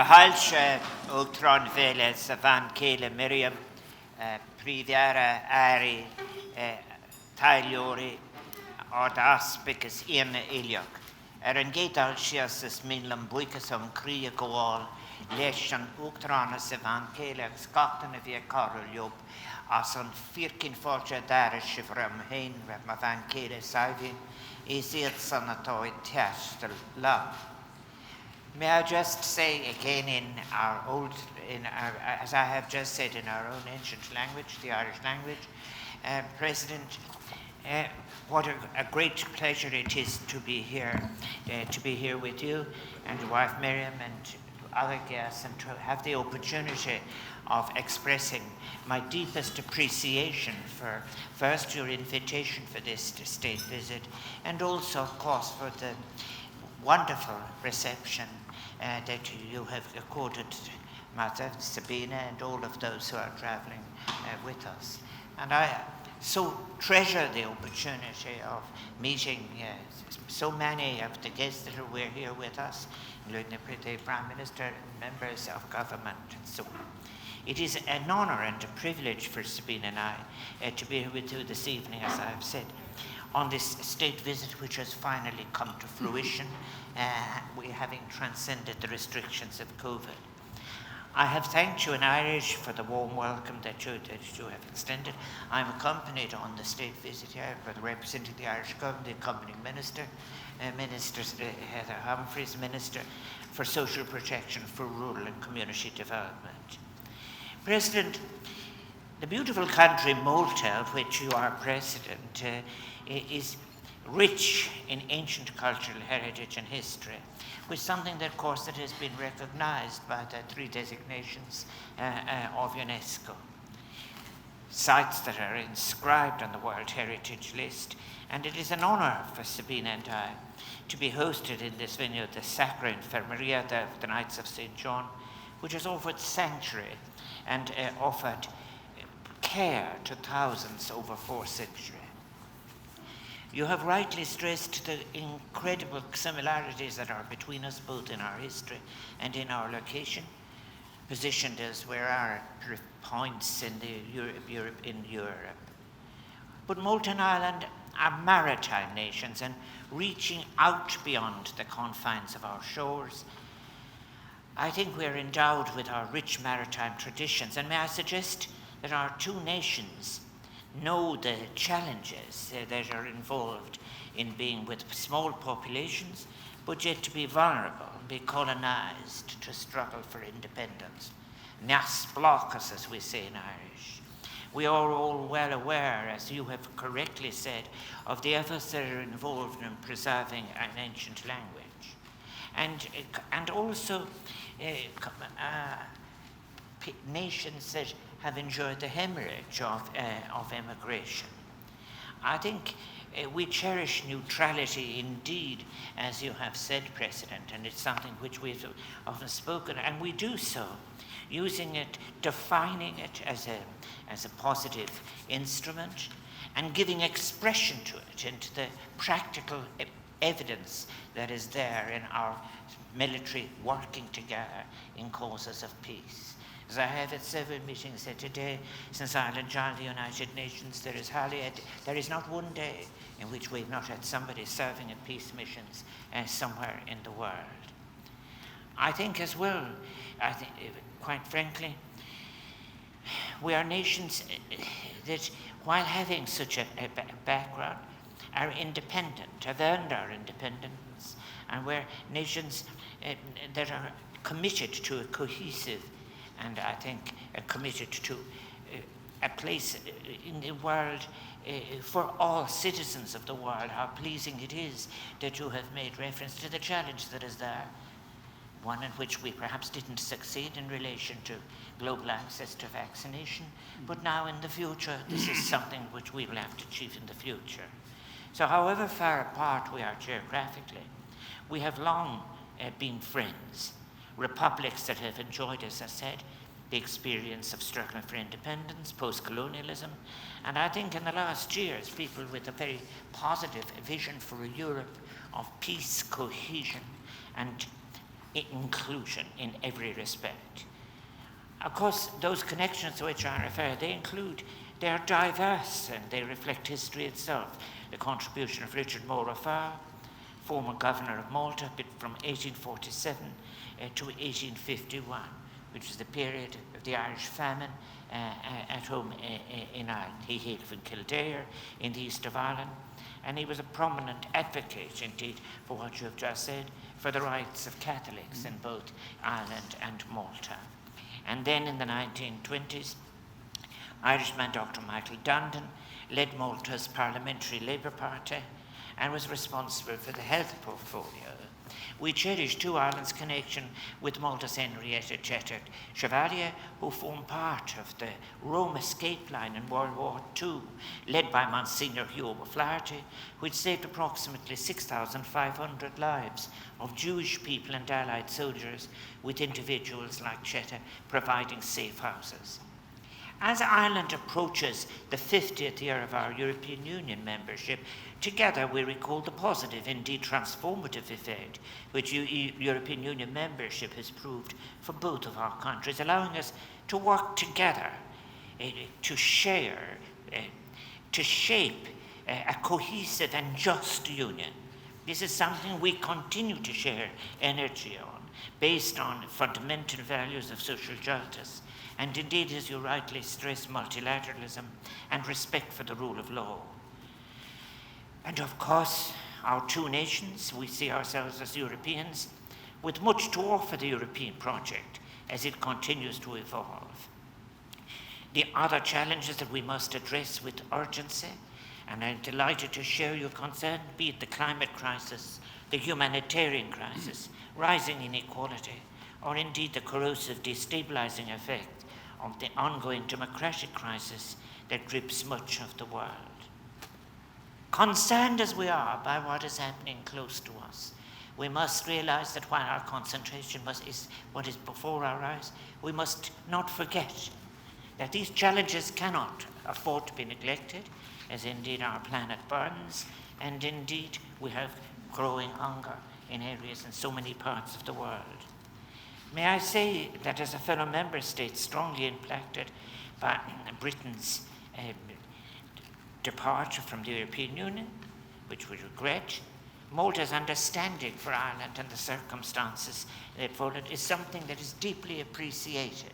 Halsha Ultron Vella Savan Kele Miriam Priviara Ari Tailiori Aspicus Ian Iliok. Gate Alcias Minlam Buicasum Cria Goal Leshan Ultrana Savan Kele Scotland of Via Carol Job Asan Firkin Forja Darish from Hain Mavan Kele Saivin is it Sanatoid Testel La. May I just say again as I have just said in our own ancient language, the Irish language, President, what a great pleasure it is to be here with you and your wife Miriam and other guests, and to have the opportunity of expressing my deepest appreciation for first your invitation for this state visit, and also, of course, for the wonderful reception that you have accorded Martha, Sabina, and all of those who are traveling with us. And I so treasure the opportunity of meeting so many of the guests that were here with us, including the Prime Minister and members of government and so on. It is an honor and a privilege for Sabina and I to be here with you this evening, as I have said, on this state visit which has finally come to fruition, we having transcended the restrictions of COVID. I have thanked you in Irish for the warm welcome that you have extended. I'm accompanied on the state visit here by the representing the Irish government, the accompanying minister, Minister Heather Humphreys, Minister for Social Protection for Rural and Community Development. President, the beautiful country Malta, of which you are president, is rich in ancient cultural heritage and history, with something that, of course, that has been recognized by the 3 designations of UNESCO. Sites that are inscribed on the World Heritage List, and it is an honor for Sabina and I to be hosted in this venue, the Sacra Infermeria, the Knights of St. John, which has offered sanctuary and offered care to thousands over 4 centuries. You have rightly stressed the incredible similarities that are between us, both in our history and in our location, positioned as where our points in Europe. But Malta and Ireland are maritime nations, and reaching out beyond the confines of our shores, I think we are endowed with our rich maritime traditions. And may I suggest that our 2 nations know the challenges that are involved in being with small populations, but yet to be vulnerable, be colonized, to struggle for independence. Nas blockus, as we say in Irish. We are all well aware, as you have correctly said, of the efforts that are involved in preserving an ancient language. And also nations that have enjoyed the hemorrhage of emigration. I think we cherish neutrality indeed, as you have said, President, and it's something which we've often spoken, and we do so, using it, defining it as a positive instrument, and giving expression to it into the practical evidence that is there in our military working together in causes of peace. As I have at several meetings said today, since Ireland joined the United Nations, there is not one day in which we've not had somebody serving in peace missions somewhere in the world. I think as well, quite frankly, we are nations that, while having such a background, are independent, have earned our independence, and we're nations that are committed to a cohesive and I think committed to a place in the world for all citizens of the world. How pleasing it is that you have made reference to the challenge that is there, one in which we perhaps didn't succeed in relation to global access to vaccination, but now in the future, this is something which we will have to achieve in the future. So however far apart we are geographically, we have long been friends. Republics that have enjoyed, as I said, the experience of struggling for independence, post-colonialism, and I think in the last years, people with a very positive vision for a Europe of peace, cohesion, and inclusion in every respect. Of course, those connections to which I refer, they are diverse and they reflect history itself. The contribution of Richard Moore-Farr, former governor of Malta, from 1847 to 1851, which is the period of the Irish famine at home in Ireland. He hailed from Kildare in the east of Ireland, and he was a prominent advocate, indeed, for what you have just said, for the rights of Catholics in both Ireland and Malta. And then in the 1920s, Irishman Dr. Michael Dundon led Malta's Parliamentary Labour Party and was responsible for the health portfolio. We cherish too Ireland's connection with Malta's Henrietta Jeter Chevalier, who formed part of the Rome escape line in World War II, led by Monsignor Hugh O'Flaherty, which saved approximately 6,500 lives of Jewish people and Allied soldiers, with individuals like Jeter providing safe houses. As Ireland approaches the 50th year of our European Union membership, together we recall the positive, indeed transformative effect which European Union membership has proved for both of our countries, allowing us to work together to share, to shape a cohesive and just union. This is something we continue to share energy on, based on fundamental values of social justice, and indeed, as you rightly stress, multilateralism and respect for the rule of law. And of course, our two nations, we see ourselves as Europeans, with much to offer the European project as it continues to evolve. The other challenges that we must address with urgency, and I'm delighted to share your concern, be it the climate crisis, the humanitarian crisis, rising inequality, or indeed the corrosive destabilizing effect of the ongoing democratic crisis that grips much of the world. Concerned as we are by what is happening close to us, we must realize that while our concentration is what is before our eyes, we must not forget that these challenges cannot afford to be neglected, as indeed our planet burns, and indeed we have growing hunger in areas in so many parts of the world. May I say that as a fellow member state strongly impacted by Britain's departure from the European Union, which we regret, Malta's understanding for Ireland and the circumstances that followed is something that is deeply appreciated.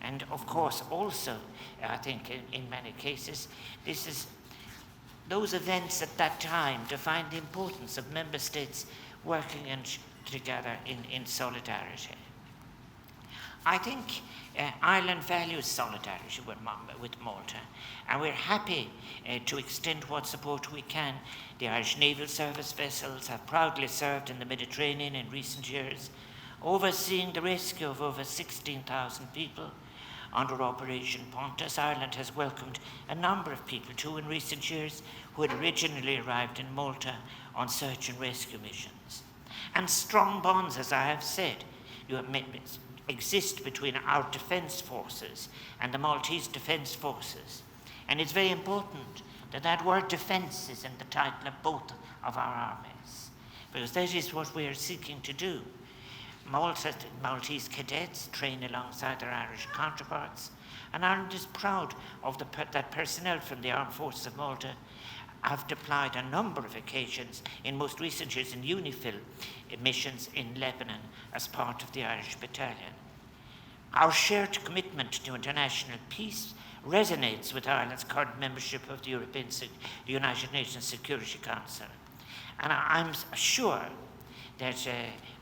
And of course also, I think in many cases, this is those events at that time define the importance of member states working together in solidarity. I think Ireland values solidarity with Malta, and we're happy to extend what support we can. The Irish Naval Service vessels have proudly served in the Mediterranean in recent years, overseeing the rescue of over 16,000 people. Under Operation Pontus, Ireland has welcomed a number of people too in recent years who had originally arrived in Malta on search and rescue missions. And strong bonds, as I have said, exist between our defence forces and the Maltese defence forces. And it's very important that that word defence is in the title of both of our armies, because that is what we are seeking to do. Maltese cadets train alongside their Irish counterparts, and Ireland is proud of that personnel from the Armed Forces of Malta have deployed a number of occasions in most recent years in UNIFIL missions in Lebanon as part of the Irish Battalion. Our shared commitment to international peace resonates with Ireland's current membership of the United Nations Security Council. And I'm sure that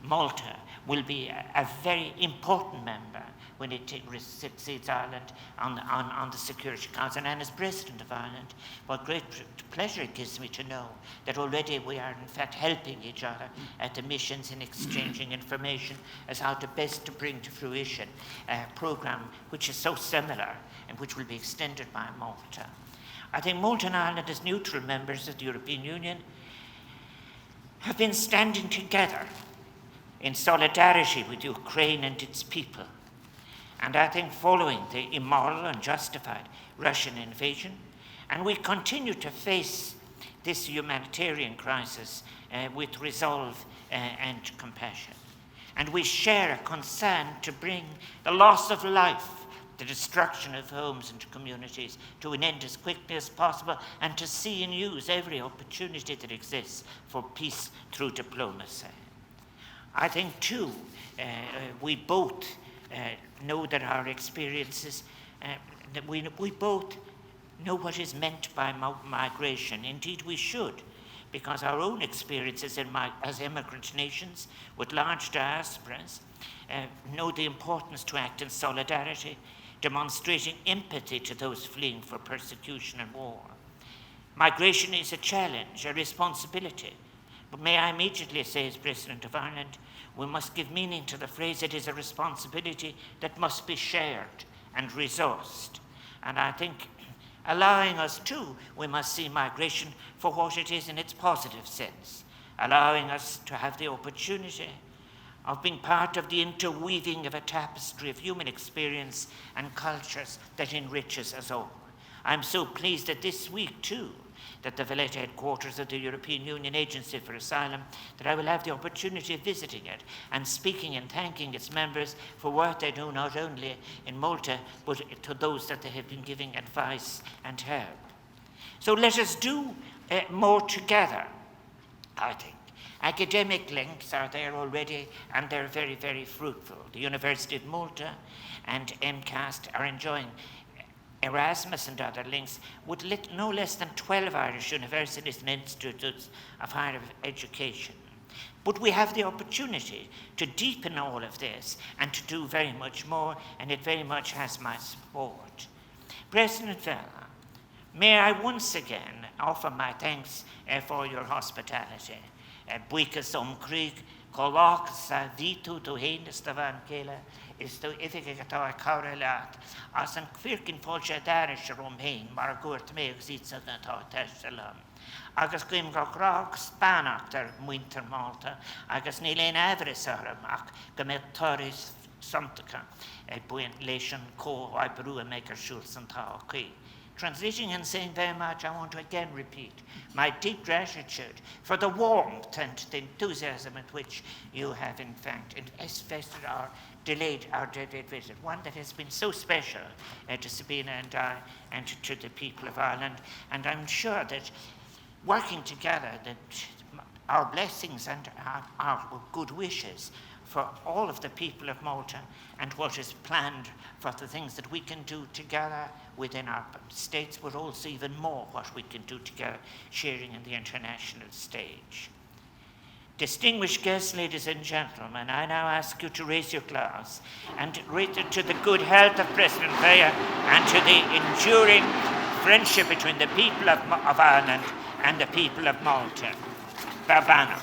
Malta will be a very important member when it succeeds Ireland on the Security Council. And as President of Ireland, what great pleasure it gives me to know that already we are in fact helping each other at the missions and exchanging information as how to best to bring to fruition a program which is so similar and which will be extended by Malta. I think Malta and Ireland, as neutral members of the European Union, have been standing together in solidarity with Ukraine and its people. And I think following the immoral and justified Russian invasion, and we continue to face this humanitarian crisis with resolve and compassion. and we share a concern to bring the loss of life, the destruction of homes and communities to an end as quickly as possible, and to see and use every opportunity that exists for peace through diplomacy. I think, too, we both know that our experiences, that we both know what is meant by migration. Indeed, we should, because our own experiences as immigrant nations with large diasporas know the importance to act in solidarity, demonstrating empathy to those fleeing for persecution and war. Migration is a challenge, a responsibility. But may I immediately say, as President of Ireland, we must give meaning to the phrase, it is a responsibility that must be shared and resourced. And I think allowing us too, we must see migration for what it is in its positive sense, allowing us to have the opportunity of being part of the interweaving of a tapestry of human experience and cultures that enriches us all. I'm so pleased that this week, too, that the Valletta headquarters of the European Union Agency for Asylum, that I will have the opportunity of visiting it and speaking and thanking its members for what they do not only in Malta, but to those that they have been giving advice and help. So let us do more together, I think. Academic links are there already, and they're very, very fruitful. The University of Malta and MCAST are enjoying Erasmus and other links with no less than 12 Irish universities and institutes of higher education. But we have the opportunity to deepen all of this and to do very much more, and it very much has my support. President Vella, may I once again offer my thanks for your hospitality. Buicas Creek, Colloch sa vitu to Heinus the Van Kela, is to Ifigata Kaurelat, as an Quirkin Folcha Darish Romhain, Margurt Meg Zitsa Tessalam. Agus Grim Gogrog Spanactor, Winter Malta, Agus Nilen Avrisaramach, Gamet Torres Samtaka, a buoyant lation co, I brew a maker Schulz and Tauki. Translating and saying very much, I want to again repeat my deep gratitude for the warmth and the enthusiasm with which you have, in fact, invested our delayed visit, one that has been so special to Sabina and I and to the people of Ireland. And I'm sure that working together, that our blessings and our good wishes for all of the people of Malta and what is planned for the things that we can do together within our states, but also even more what we can do together, sharing in the international stage. Distinguished guests, ladies and gentlemen, I now ask you to raise your glass and rate it to the good health of President Vella and to the enduring friendship between the people of Ireland and the people of Malta. Barbano.